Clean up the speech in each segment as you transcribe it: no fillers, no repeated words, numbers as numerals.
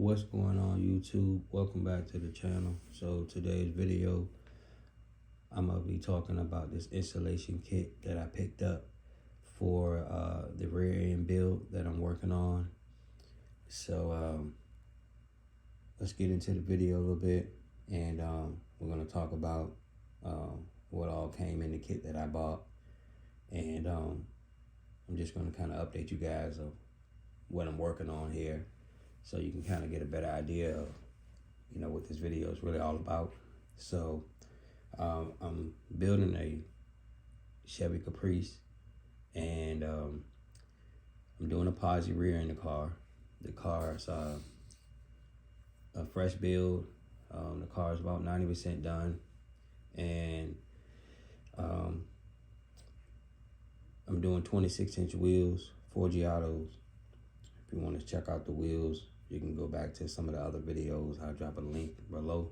What's going on, YouTube? Welcome back to the channel. So today's video, I'm gonna be talking about this installation kit that I picked up for the rear end build that I'm working on. So let's get into the video a little bit, and we're gonna talk about what all came in the kit that I bought, and I'm just gonna kind of update you guys of what I'm working on here, so you can kind of get a better idea of, what this video is really all about. So I'm building a Chevy Caprice, and I'm doing a posi rear in the car. The car's a fresh build. The car is about 90% done, and I'm doing 26-inch wheels, 4Giottos. If you want to check out the wheels, you can go back to some of the other videos. I'll drop a link below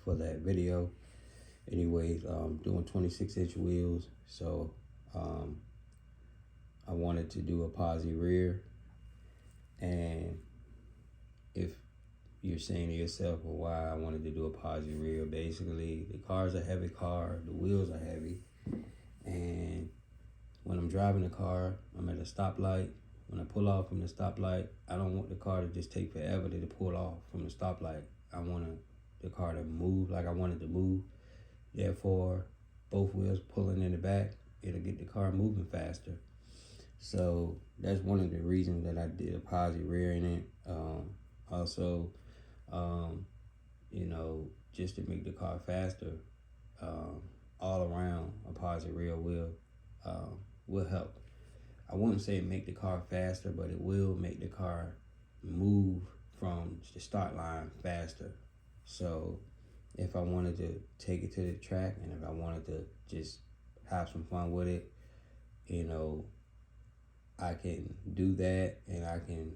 for that video. Anyways, doing 26-inch wheels. So I wanted to do a posi rear. And if you're saying to yourself, well, why I wanted to do a posi rear, basically the car's a heavy car, the wheels are heavy, and when I'm driving the car, I'm at a stoplight. When I pull off from the stoplight, I don't want the car to just take forever to pull off from the stoplight. I want the car to move like I want it to move. Therefore, both wheels pulling in the back, it'll get the car moving faster. So that's one of the reasons that I did a posi rear in it. Also, just to make the car faster, all around a posi rear will help. I wouldn't say make the car faster, but it will make the car move from the start line faster. So if I wanted to take it to the track, and if I wanted to just have some fun with it, I can do that, and I can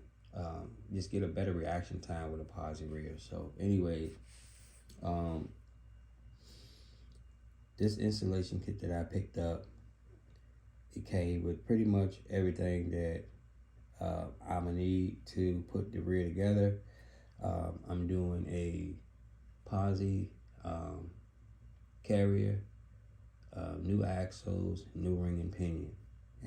just get a better reaction time with a posi rear. So anyway, this installation kit that I picked up, it came with pretty much everything that I'm gonna need to put the rear together. I'm doing a posi carrier, new axles, new ring and pinion.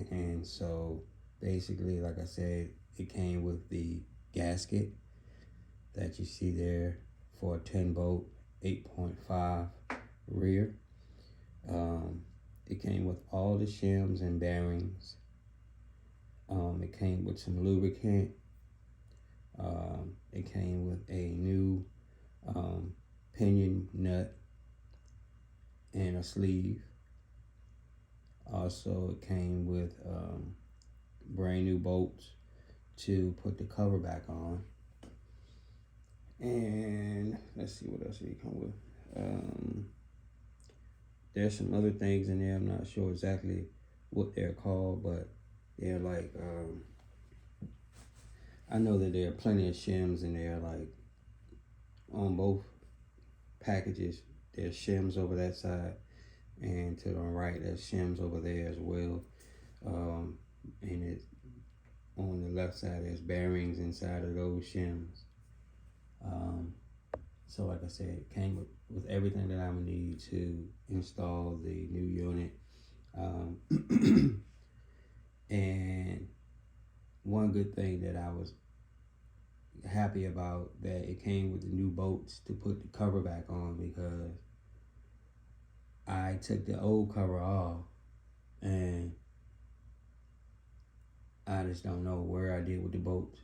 And so basically, like I said, it came with the gasket that you see there for a 10-bolt 8.5 rear. It came with all the shims and bearings. It came with some lubricant. It came with a new pinion nut and a sleeve. Also, it came with brand new bolts to put the cover back on. And let's see what else it come with. There's some other things in there. I'm not sure exactly what they're called, but they're like, I know that there are plenty of shims in there, like on both packages. There's shims over that side, and to the right, there's shims over there as well. And it on the left side, there's bearings inside of those shims. So like I said, it came with everything that I would need to install the new unit. And one good thing that I was happy about, that it came with the new bolts to put the cover back on, because I took the old cover off and I just don't know where I did with the bolts.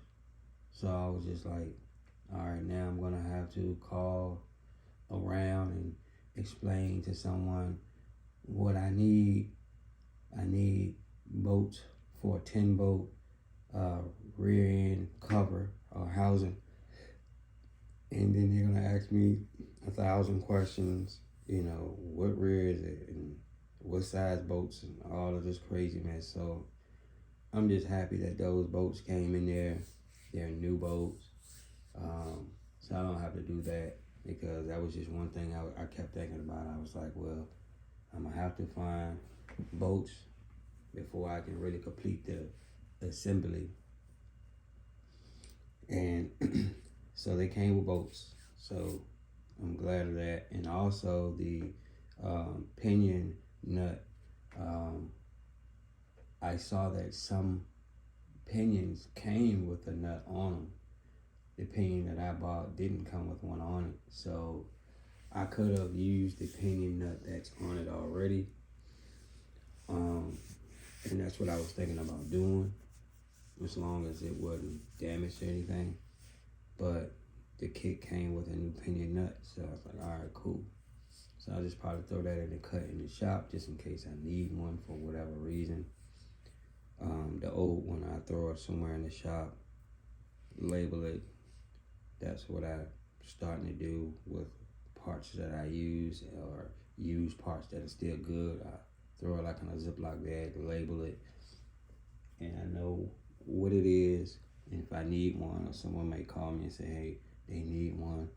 So I was just like, all right, now I'm gonna have to call around and explain to someone what I need. I need bolts for a 10-bolt rear end cover or housing. And then they're gonna ask me 1,000 questions, what rear is it and what size bolts and all of this craziness. So I'm just happy that those bolts came in there. They're new bolts. So I don't have to do that, because that was just one thing I kept thinking about. I was like, well, I'm gonna have to find bolts before I can really complete the assembly. And so they came with bolts. So I'm glad of that. And also the pinion nut. I saw that some pinions came with a nut on them. The pinion that I bought didn't come with one on it. So I could have used the pinion nut that's on it already. And that's what I was thinking about doing, as long as it wasn't damaged or anything. But the kit came with a new pinion nut, so I was like, all right, cool. So I'll just probably throw that in the cut in the shop just in case I need one for whatever reason. The old one, I throw it somewhere in the shop, label it. That's what I'm starting to do with parts that I use, or use parts that are still good. I throw it like in a Ziploc bag, label it, and I know what it is. And if I need one, or someone may call me and say, hey, they need one,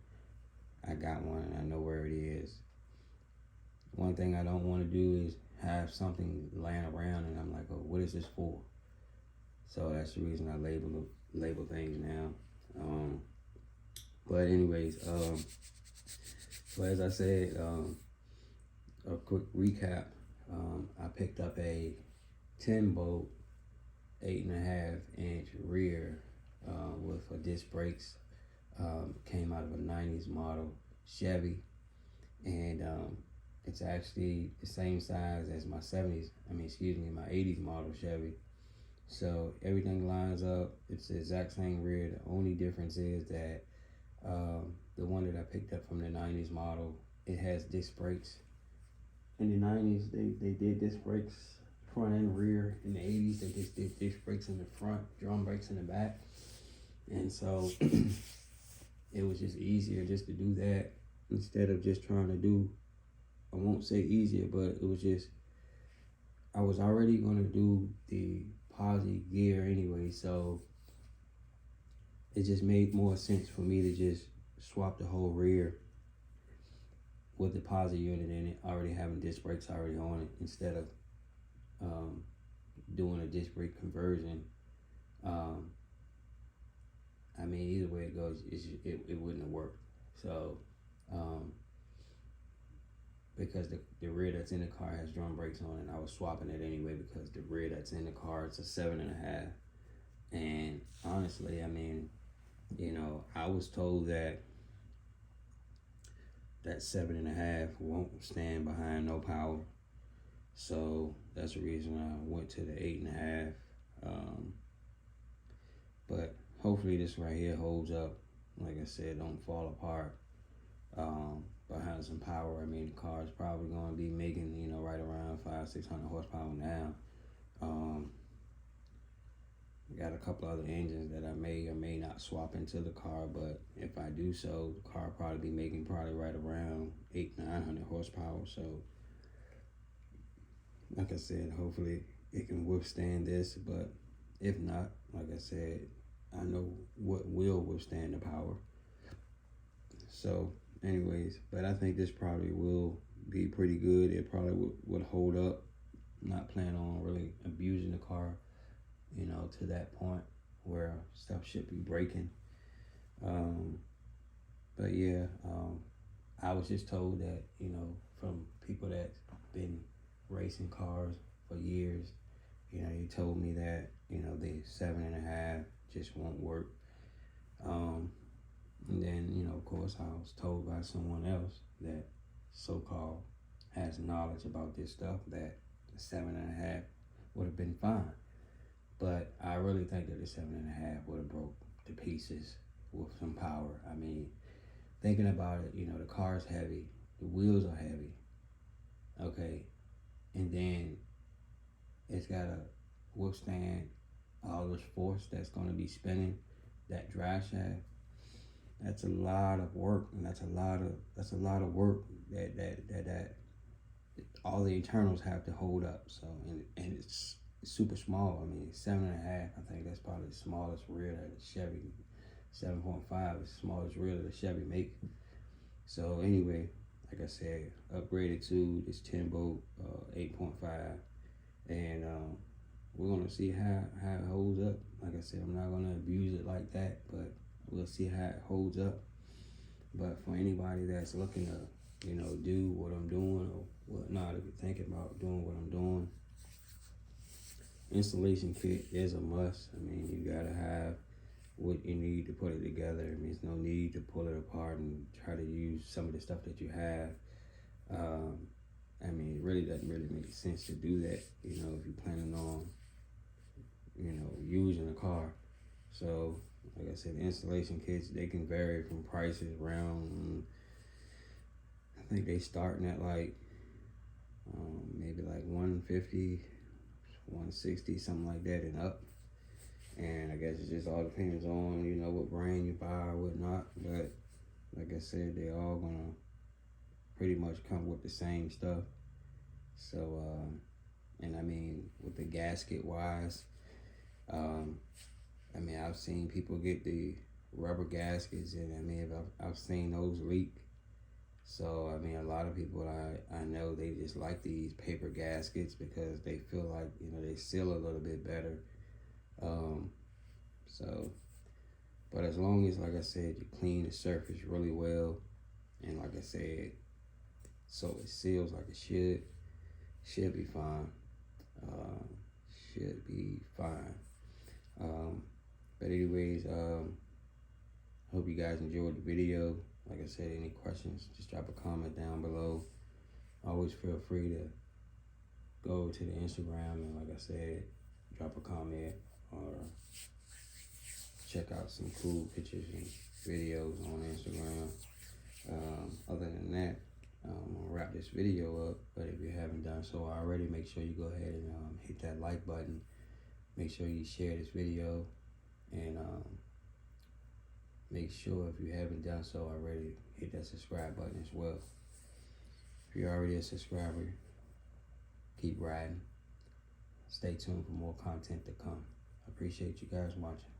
I got one and I know where it is. One thing I don't want to do is have something laying around and I'm like, oh, what is this for? So that's the reason I label things now. But anyways, so as I said, a quick recap. I picked up a 10 bolt, 8.5 inch rear with a disc brakes. Came out of a 90s model Chevy, and it's actually the same size as my 80s model Chevy. So everything lines up. It's the exact same rear. The only difference is that the one that I picked up from the 90s model, it has disc brakes. In the 90s, they did disc brakes front and rear. In the 80s, they just did disc brakes in the front, drum brakes in the back. And so it was just easier just to do that instead of just trying to do, I won't say easier, but it was just, I was already going to do the posi gear anyway, so it just made more sense for me to just swap the whole rear with the posi unit in it, already having disc brakes already on it, instead of doing a disc brake conversion. Either way it goes, it wouldn't have worked. So, because the rear that's in the car has drum brakes on it, I was swapping it anyway because the rear that's in the car, it's a 7.5. And honestly, I was told that 7.5 won't stand behind no power. So that's the reason I went to the 8.5. But hopefully this right here holds up. Like I said, don't fall apart behind some power. The car is probably going to be making, right around 500-600 horsepower now. Got a couple other engines that I may or may not swap into the car, but if I do so, the car will probably be making right around 800-900 horsepower. So like I said, hopefully it can withstand this, but if not, like I said, I know what will withstand the power. So anyways, but I think this probably will be pretty good. It probably would hold up. I'm not planning on really abusing the car, to that point where stuff should be breaking. But yeah, I was just told that, from people that's been racing cars for years, they told me that, the 7.5 just won't work. And then, of course, I was told by someone else that so-called has knowledge about this stuff that the 7.5 would have been fine. But I really think that the 7.5 would have broke to pieces with some power. Thinking about it, the car's heavy, the wheels are heavy, okay, and then it's got to withstand all this force that's going to be spinning that drive shaft. That's a lot of work, and that's a lot of work that all the internals have to hold up. So and it's super small. 7.5. I think that's probably the smallest rear that the Chevy. 7.5 is the smallest rear that the Chevy make. So anyway, like I said, upgraded to this 10 bolt 8.5, and we're gonna see how it holds up. Like I said, I'm not gonna abuse it like that, but We'll see how it holds up. But for anybody that's looking to, do what I'm doing or whatnot, if you're thinking about doing what I'm doing, installation kit is a must. I mean, you gotta have what you need to put it together. I mean, there's no need to pull it apart and try to use some of the stuff that you have. I mean, it really doesn't really make sense to do that, if you're planning on, using a car. So, like I said, the installation kits, they can vary from prices around, I think they starting at like, maybe like 150, 160, something like that and up. And I guess it just all depends on, what brand you buy or whatnot. But like I said, they all gonna pretty much come with the same stuff. So, and I mean, with the gasket wise, I mean, I've seen people get the rubber gaskets, and I mean, I've seen those leak. So, I mean, a lot of people I know, they just like these paper gaskets because they feel like, they seal a little bit better. So, but as long as, like I said, you clean the surface really well, and like I said, so it seals like it should be fine. Should be fine. But anyways, hope you guys enjoyed the video. Like I said, any questions, just drop a comment down below. Always feel free to go to the Instagram and, like I said, drop a comment or check out some cool pictures and videos on Instagram. Other than that, I'm gonna wrap this video up. But if you haven't done so already, make sure you go ahead and hit that like button. Make sure you share this video, and make sure, if you haven't done so already, hit that subscribe button as well. If you're already a subscriber, keep riding. Stay tuned for more content to come. I appreciate you guys watching.